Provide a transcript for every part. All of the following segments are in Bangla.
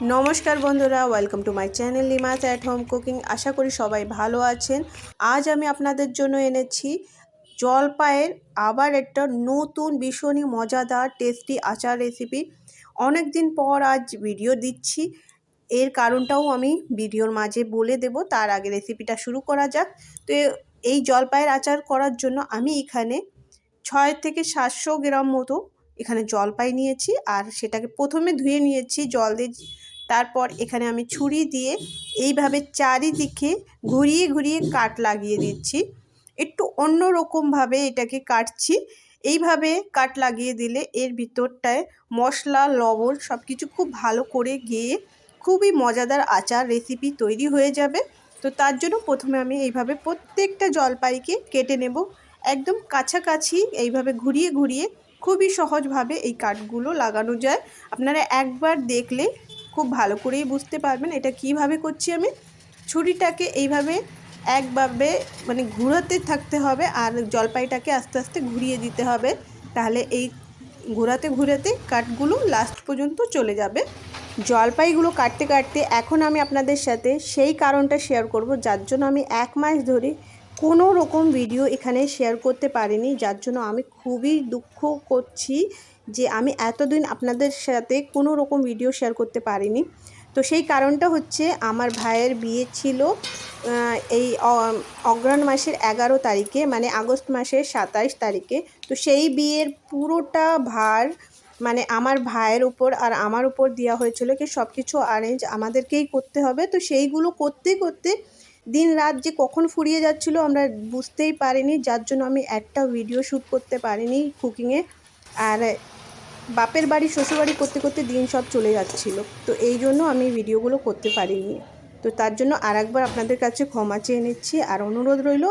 নমস্কার বন্ধুরা, welcome to my channel Limas at home cooking. আশা করি সবাই ভালো আছেন। আজ আমি আপনাদের জন্য এনেছি জলপাইয়ের আবার একটা নতুন ভীষণই মজাদার টেস্টি আচার রেসিপি। অনেক দিন পর আজ ভিডিও দিচ্ছি, এর কারণটাও আমি ভিডিওর মাঝে বলে দেব। তার আগে রেসিপিটা শুরু করা যাক। তো এই জলপাইয়ের আচার করার জন্য আমি এখানে 6 থেকে 700 গ্রাম মতো এখানে জলপাই নিয়েছি, আর সেটাকে প্রথমে ধুয়ে নিয়েছি জল দিয়ে। তারপর এখানে আমি ছুরি দিয়ে এইভাবে চারিদিকে ঘুরিয়ে ঘুরিয়ে কাট লাগিয়ে দিচ্ছি। একটু অন্য রকমভাবে এটাকে কাটছি। এইভাবে কাট লাগিয়ে দিলে এর ভিতরটায় মশলা, লবণ সব কিছু খুব ভালো করে গিয়ে খুবই মজাদার আচার রেসিপি তৈরি হয়ে যাবে। তো তার জন্য প্রথমে আমি এইভাবে প্রত্যেকটা জলপাইকে কেটে নেব, একদম কাছাকাছি এইভাবে ঘুরিয়ে ঘুরিয়ে। খুবই সহজভাবে এই কাটগুলো লাগানো যায়। আপনারা একবার দেখলে খুব ভালো করেই বুঝতে পারবেন এটা কিভাবে করছি আমি। ছুরিটাকে এইভাবে একভাবে মানে ঘোরাতে থাকতে হবে, আর জলপাইটাকে আস্তে আস্তে ঘুরিয়ে দিতে হবে। তাহলে এই ঘোরাতে ঘোরাতে কাঠগুলো লাস্ট পর্যন্ত চলে যাবে। জলপাইগুলো কাটতে কাটতে এখন আমি আপনাদের সাথে সেই কারণটা শেয়ার করব, যার জন্য আমি 1 মাস ধরে কোনো রকম ভিডিও এখানে শেয়ার করতে পারিনি। যার জন্য আমি খুবই দুঃখ করছি যে আমি এতদিন আপনাদের সাথে কোনো রকম ভিডিও শেয়ার করতে পারিনি। তো সেই কারণটা হচ্ছে আমার ভাইয়ের বিয়ে ছিল এই অগ্রহায়ণ মাসের 11 তারিখে, মানে আগস্ট মাসের 27 তারিখে। তো সেই বিয়ের পুরোটা ভার মানে আমার ভাইয়ের উপর আর আমার উপর দেওয়া হয়েছিল, কি সব কিছু অ্যারেঞ্জ আমাদেরকেই করতে হবে। তো সেইগুলো করতে করতে দিন রাত যে কখন ফুরিয়ে যাচ্ছিলো আমরা বুঝতেই পারিনি, যার জন্য আমি একটা ভিডিও শ্যুট করতে পারিনি কুকিংয়ে। আর বাপের বাড়ি শ্বশুরবাড়ি করতে করতে দিন সব চলে যাচ্ছিলো, তো এই জন্য আমি ভিডিওগুলো করতে পারিনি। তো তার জন্য আরেকবার আপনাদের কাছে ক্ষমা চেয়ে নিচ্ছি, আর অনুরোধ রইল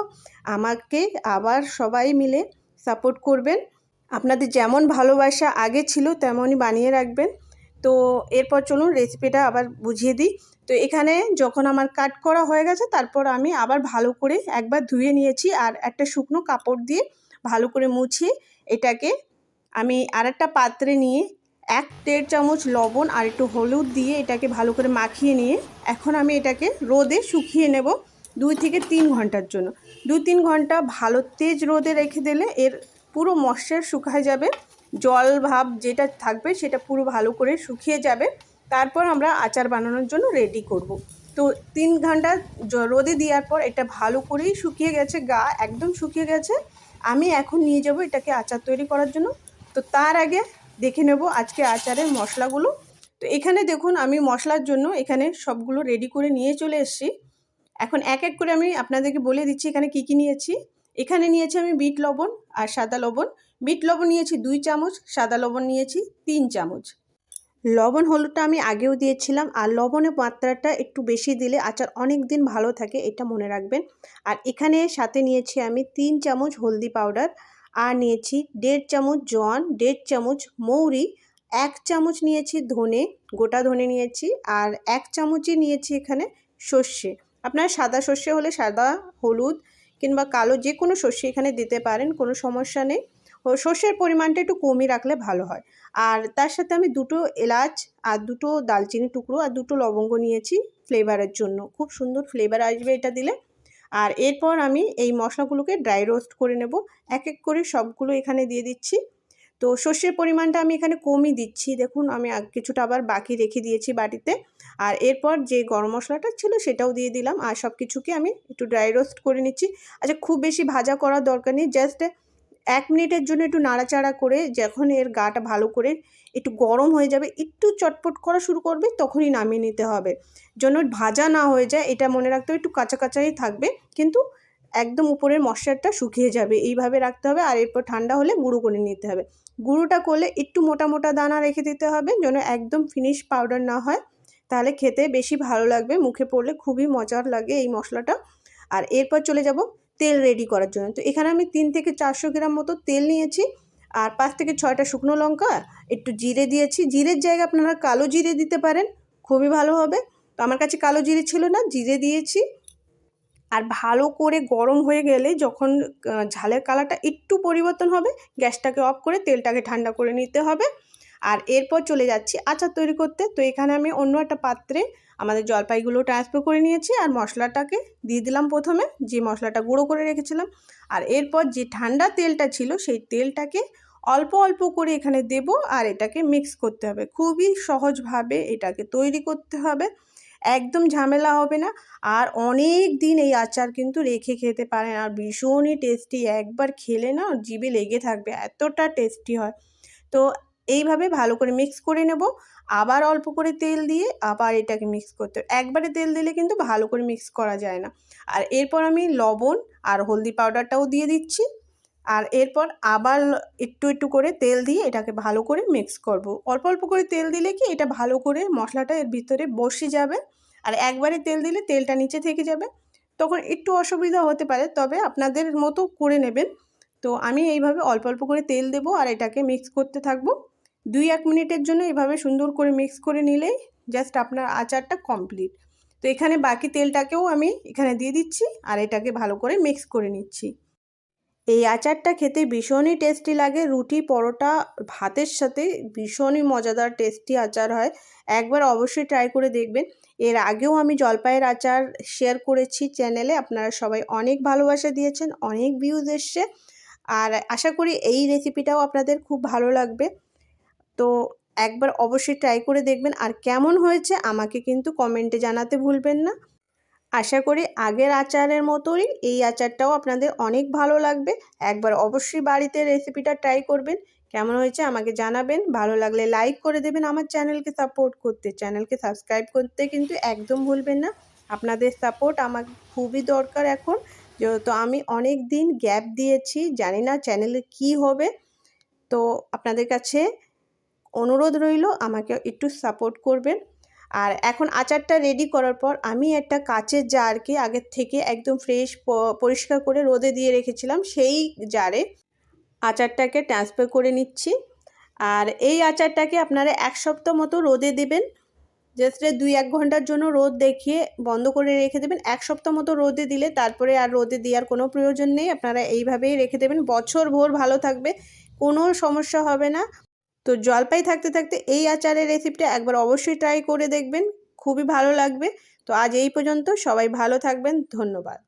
আমাকে আবার সবাই মিলে সাপোর্ট করবেন। আপনাদের যেমন ভালোবাসা আগে ছিল তেমনই বানিয়ে রাখবেন। তো এরপর চলুন রেসিপিটা আবার বুঝিয়ে দিই। তো এখানে যখন আমার কাট করা হয়ে গেছে, তারপর আমি আবার ভালো করে একবার ধুয়ে নিয়েছি, আর একটা শুকনো কাপড় দিয়ে ভালো করে মুছিয়ে এটাকে আমি আরেকটা পাত্রে নিয়ে 1-1.5 চামচ লবণ আর একটু হলুদ দিয়ে এটাকে ভালো করে মাখিয়ে নিয়ে এখন আমি এটাকে রোদে শুকিয়ে নেব 2 থেকে 3 ঘন্টার জন্য। 2-3 ঘন্টা ভালো তেজ রোদে রেখে দিলে এর পুরো ময়েশ্চার শুকিয়ে যাবে, জল ভাব যেটা থাকবে সেটা পুরো ভালো করে শুকিয়ে যাবে। তারপর আমরা আচার বানানোর জন্য রেডি করব। তো 3 ঘন্টা রোদে দেওয়ার পর এটা ভালো করেই শুকিয়ে গেছে, গা একদম শুকিয়ে গেছে। আমি এখন নিয়ে যাব এটাকে আচার তৈরি করার জন্য। তো তার আগে দেখে নেব আজকে আচারের মশলাগুলো। তো এখানে দেখুন আমি মশলার জন্য এখানে সবগুলো রেডি করে নিয়ে চলে এসেছি। এখন এক এক করে আমি আপনাদেরকে বলে দিচ্ছি এখানে কি কি নিয়েছি। এখানে নিয়েছি আমি বিট লবণ আর সাদা লবণ। বিট লবণ নিয়েছি 2 চামচ, সাদা লবণ নিয়েছি 3 চামচ। লবণ হলুদটা আমি আগেও দিয়েছিলাম, আর লবণের মাত্রাটা একটু বেশি দিলে আচার অনেক দিন ভালো থাকে, এটা মনে রাখবেন। আর এখানে সাথে নিয়েছি আমি 3 চামচ হলদি পাউডার, আর নিয়েছি 1.5 চামচ জোয়ান, 1.5 চামচ মৌরি, 1 চামচ নিয়েছি ধনে, গোটা ধনে নিয়েছি, আর 1 চামচই নিয়েছি এখানে সর্ষে। আপনার সাদা সর্ষে হলে সাদা, হলুদ কিংবা কালো যে কোনো সর্ষে এখানে দিতে পারেন, কোনো সমস্যা নেই। সর্ষের পরিমাণটা একটু কমই রাখলে ভালো হয়। আর তার সাথে আমি 2টো এলাচ আর 2টো দালচিনি টুকরো আর 2টো লবঙ্গ নিয়েছি ফ্লেভারের জন্য, খুব সুন্দর ফ্লেভার আসবে এটা দিলে। আর এরপর আমি এই মশলাগুলোকে ড্রাই রোস্ট করে নেব, এক এক করে সবগুলো এখানে দিয়ে দিচ্ছি। তো সর্ষের পরিমাণটা আমি এখানে কমই দিচ্ছি, দেখুন আমি কিছুটা আবার বাকি রেখে দিয়েছি বাটিতে। আর এরপর যে গরম মশলাটা ছিল সেটাও দিয়ে দিলাম, আর সব কিছুকে আমি একটু ড্রাই রোস্ট করে নিচ্ছি। আচ্ছা, খুব বেশি ভাজা করার দরকার নেই, জাস্ট 1 মিনিটের জন্য একটু নাড়াচাড়া করে যখন এর গাটা ভালো করে একটু গরম হয়ে যাবে, একটু চটপট করা শুরু করবে, তখনই নামিয়ে নিতে হবে, যেন ভাজা না হয়ে যায়। এটা মনে রাখতে হবে একটু কাঁচা কাঁচাই থাকবে, কিন্তু একদম উপরের মশলাটা শুকিয়ে যাবে, এইভাবে রাখতে হবে। আর এরপর ঠান্ডা হলে গুঁড়ো করে নিতে হবে। গুঁড়োটা করলে একটু মোটা মোটা দানা রেখে দিতে হবে, যেন একদম ফিনিশ পাউডার না হয়, তাহলে খেতে বেশি ভালো লাগবে, মুখে পড়লে খুবই মজার লাগে এই মশলাটা। আর এরপর চলে যাব তেল রেডি করার জন্য। তো এখানে আমি 3 থেকে 400 গ্রাম মতো তেল নিয়েছি, আর 5 থেকে 6টা শুকনো লঙ্কা, একটু জিরে দিয়েছি। জিরের জায়গায় আপনারা কালো জিরে দিতে পারেন, খুবই ভালো হবে। তো আমার কাছে কালো জিরে ছিল না, জিরে দিয়েছি। আর ভালো করে গরম হয়ে গেলে যখন ঝালের কালারটা একটু পরিবর্তন হবে, গ্যাসটাকে অফ করে তেলটাকে ঠান্ডা করে নিতে হবে। আর এরপর চলে যাচ্ছি আচার তৈরি করতে। তো এখানে আমি অন্য একটা পাত্রে আমাদের জলপাইগুলো ট্রান্সফার করে নিয়েছি আর মশলাটাকে দিয়ে দিলাম প্রথমে, যে মশলাটা গুঁড়ো করে রেখেছিলাম। আর এরপর যে ঠান্ডা তেলটা ছিল সেই তেলটাকে অল্প অল্প করে এখানে দেব আর এটাকে মিক্স করতে হবে। খুবই সহজভাবে এটাকে তৈরি করতে হবে, একদম ঝামেলা হবে না। আর অনেক দিন এই আচার কিন্তু রেখে খেতে পারেন আর ভীষণই টেস্টি, একবার খেলে না জিভে লেগে থাকবে, এতটা টেস্টি হয়। তো এইভাবে ভালো করে মিক্স করে নেব, আবার অল্প করে তেল দিয়ে আবার এটাকে মিক্স করতে হবে। একবারে তেল দিলে কিন্তু ভালো করে মিক্স করা যায় না। আর এরপর আমি লবণ আর হলদি পাউডারটাও দিয়ে দিচ্ছি। আর এরপর আবার একটু একটু করে তেল দিয়ে এটাকে ভালো করে মিক্স করব। অল্প অল্প করে তেল দিলে কি এটা ভালো করে মশলাটা এর ভিতরে বসে যাবে। আর একবারে তেল দিলে তেলটা নিচে থেকে যাবে, তখন একটু অসুবিধা হতে পারে, তবে আপনাদের মতো করে নেবেন। তো আমি এইভাবে অল্প অল্প করে তেল দেবো আর এটাকে মিক্স করতে থাকবো 2-1 মিনিটের জন্য। এইভাবে সুন্দর করে মিক্স করে নিলেই জাস্ট আপনার আচারটা কমপ্লিট। তো এখানে বাকি তেলটাকেও আমি এখানে দিয়ে দিচ্ছি আর এটাকে ভালো করে মিক্স করে নিচ্ছি। এই আচারটা খেতে ভীষণই টেস্টি লাগে, রুটি পরোটা ভাতের সাথে ভীষণই মজাদার টেস্টি আচার হয়। একবার অবশ্যই ট্রাই করে দেখবেন। এর আগেও আমি জলপাইয়ের আচার শেয়ার করেছি চ্যানেলে, আপনারা সবাই অনেক ভালোবাসা দিয়েছেন, অনেক ভিউজ এসছে। আর আশা করি এই রেসিপিটাও আপনাদের খুব ভালো লাগবে। তো একবার অবশ্যই ট্রাই করে দেখবেন আর কেমন হয়েছে আমাকে কিন্তু কমেন্টে জানাতে ভুলবেন না। আশা করি আগের আচারের মতোই এই আচারটাও আপনাদের অনেক ভালো লাগবে। একবার অবশ্যই বাড়িতে রেসিপিটা ট্রাই করবেন, কেমন হয়েছে আমাকে জানাবেন। ভালো লাগলে লাইক করে দেবেন, আমার চ্যানেলকে সাপোর্ট করতে, চ্যানেলকে সাবস্ক্রাইব করতে কিন্তু একদম ভুলবেন না। আপনাদের সাপোর্ট আমার খুবই দরকার এখন, যেহেতু আমি অনেক দিন গ্যাপ দিয়েছি, জানি না চ্যানেলে কি হবে। তো আপনাদের কাছে অনুরোধ রইল আমাকে একটু সাপোর্ট করবেন। আর এখন আচারটা রেডি করার পর আমি একটা কাচের জারকে আগের থেকে একদম ফ্রেশ পরিষ্কার করে রোদে দিয়ে রেখেছিলাম, সেই জারে আচারটাকে ট্রান্সফার করে নিচ্ছি। আর এই আচারটাকে আপনারা 1 সপ্তাহ মতো রোদে দেবেন, জাস্ট 2-1 ঘন্টার জন্য রোদ দেখিয়ে বন্ধ করে রেখে দেবেন। 1 সপ্তাহ মতো রোদে দিলে তারপরে আর রোদে দেওয়ার কোনো প্রয়োজন নেই, আপনারা এইভাবেই রেখে দেবেন, বছরভর ভালো থাকবে, কোনো সমস্যা হবে না। তো জলপাই থাকতে থাকতে এই আচারের রেসিপিটা একবার অবশ্যই ট্রাই করে দেখবেন, খুবই ভালো লাগবে। তো আজ এই পর্যন্ত, সবাই ভালো থাকবেন, ধন্যবাদ।